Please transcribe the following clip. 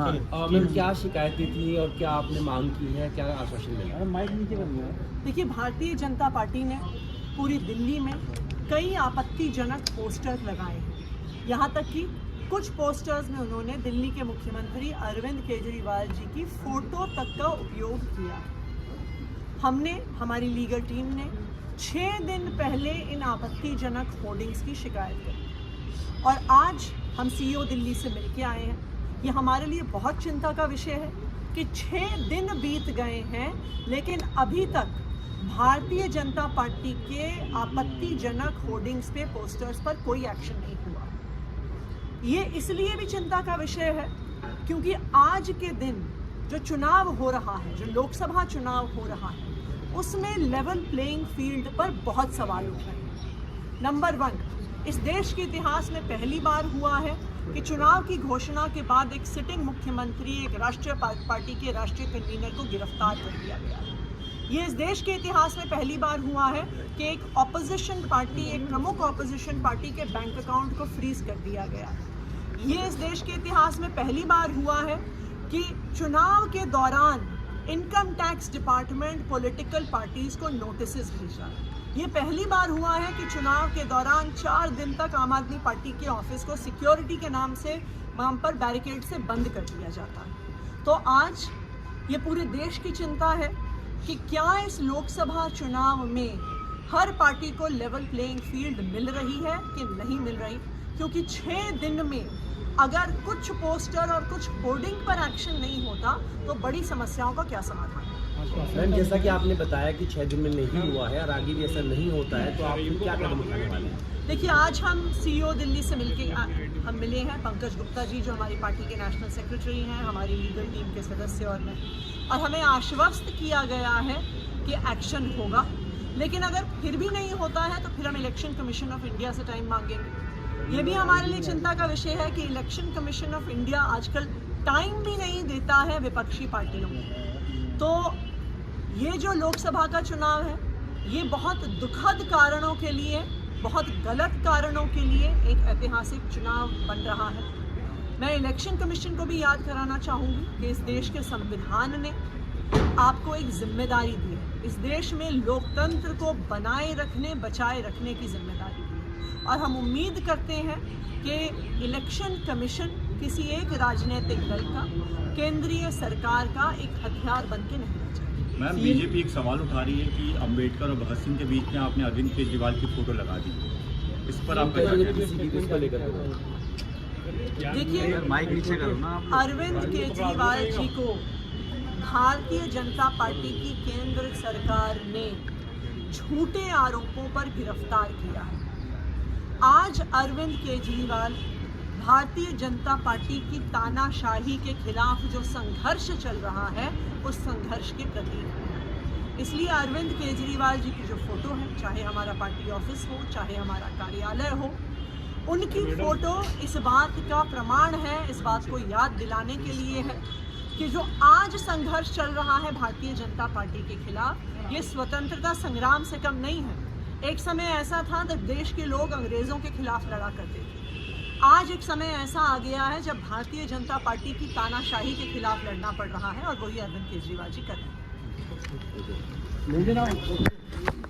Ma'am क्या शिकायतें थी और क्या आपने मांग की है, क्या आश्वासन मिला? माइक नीचे करना है। देखिए, भारतीय जनता पार्टी ने पूरी दिल्ली में कई आपत्तिजनक पोस्टर लगाए हैं। यहाँ तक कि कुछ पोस्टर्स में उन्होंने दिल्ली के मुख्यमंत्री अरविंद केजरीवाल जी की फोटो तक का उपयोग किया। हमने, हमारी लीगल टीम ने 6 दिन पहले इन आपत्तिजनक होर्डिंग्स की शिकायत करी और आज हम सीईओ दिल्ली से मिलके आए हैं। ये हमारे लिए बहुत चिंता का विषय है कि 6 दिन बीत गए हैं लेकिन अभी तक भारतीय जनता पार्टी के आपत्तिजनक होर्डिंग्स पे, पोस्टर्स पर कोई एक्शन नहीं हुआ। ये इसलिए भी चिंता का विषय है क्योंकि आज के दिन जो चुनाव हो रहा है, जो लोकसभा चुनाव हो रहा है, उसमें लेवल प्लेइंग फील्ड पर बहुत सवाल उठ रहे हैं। नंबर 1, इस देश के इतिहास में पहली बार हुआ है कि चुनाव की घोषणा के बाद एक सिटिंग मुख्यमंत्री, एक राष्ट्रीय पार्टी के राष्ट्रीय कन्वीनर को गिरफ्तार कर लिया गया है। ये इस देश के इतिहास में पहली बार हुआ है कि एक ऑपोजिशन पार्टी, एक प्रमुख ऑपोजिशन पार्टी के बैंक अकाउंट को फ्रीज कर दिया गया है। ये इस देश के इतिहास में पहली बार हुआ है कि चुनाव के दौरान income tax department political parties को नोटिसेस भेजा है। ये पहली बार हुआ है कि चुनाव के दौरान 4 दिन तक आम आदमी पार्टी के ऑफिस को सिक्योरिटी के नाम पर बैरिकेड से बंद कर दिया जाता है। तो आज ये पूरे देश की चिंता है कि क्या इस लोकसभा चुनाव में हर पार्टी को लेवल प्लेइंग फील्ड मिल रही है कि नहीं मिल रही, क्योंकि 6 दिन में अगर कुछ पोस्टर और कुछ होर्डिंग पर एक्शन नहीं होता तो बड़ी समस्याओं का क्या समाधान है। मैम जैसा कि आपने बताया कि 6 दिन में नहीं हुआ है और आगे भी ऐसा नहीं होता है, तो आप क्या कदम उठाने वाले हैं? देखिए, आज हम सीईओ दिल्ली से हम मिले हैं। पंकज गुप्ता जी जो हमारी पार्टी के नेशनल सेक्रेटरी हैं, हमारी लीगल टीम के सदस्य और मैं, और हमें आश्वस्त किया गया है कि एक्शन होगा। लेकिन अगर फिर भी नहीं होता है तो फिर हम इलेक्शन कमीशन ऑफ इंडिया से टाइम मांगेंगे। ये भी हमारे लिए चिंता का विषय है कि इलेक्शन कमीशन ऑफ इंडिया आजकल टाइम भी नहीं देता है विपक्षी पार्टियों को। तो ये जो लोकसभा का चुनाव है, ये बहुत दुखद कारणों के लिए, बहुत गलत कारणों के लिए एक ऐतिहासिक चुनाव बन रहा है। मैं इलेक्शन कमीशन को भी याद कराना चाहूँगी कि इस देश के संविधान ने आपको एक जिम्मेदारी दी है। इस देश में लोकतंत्र को बनाए रखने, बचाए रखने की जिम्मेदारी दी है और हम उम्मीद करते हैं कि इलेक्शन कमीशन किसी एक राजनीतिक दल का, केंद्रीय सरकार का एक हथियार बन के नहीं रह जाए। मैम, बीजेपी एक सवाल उठा रही है कि अंबेडकर और भगत सिंह के बीच में आपने अरविंद केजरीवाल की फोटो लगा दी। इस पर आपका क्या कहना है? देखिए, अरविंद केजरीवाल जी को भारतीय जनता पार्टी की केंद्र सरकार ने झूठे आरोपों पर गिरफ्तार किया है। आज अरविंद केजरीवाल भारतीय जनता पार्टी की तानाशाही के खिलाफ जो संघर्ष चल रहा है, उस संघर्ष के प्रतीक है। इसलिए अरविंद केजरीवाल जी की जो फोटो है, चाहे हमारा पार्टी ऑफिस हो, चाहे हमारा कार्यालय हो, उनकी फोटो इस बात का प्रमाण है, इस बात को याद दिलाने के लिए है कि जो आज संघर्ष चल रहा है भारतीय जनता पार्टी के खिलाफ, ये स्वतंत्रता संग्राम से कम नहीं है। एक समय ऐसा था जब देश के लोग अंग्रेजों के खिलाफ लड़ा करते थे। आज एक समय ऐसा आ गया है जब भारतीय जनता पार्टी की तानाशाही के खिलाफ लड़ना पड़ रहा है और वही अरविंद केजरीवाल जी कर रहे हैं।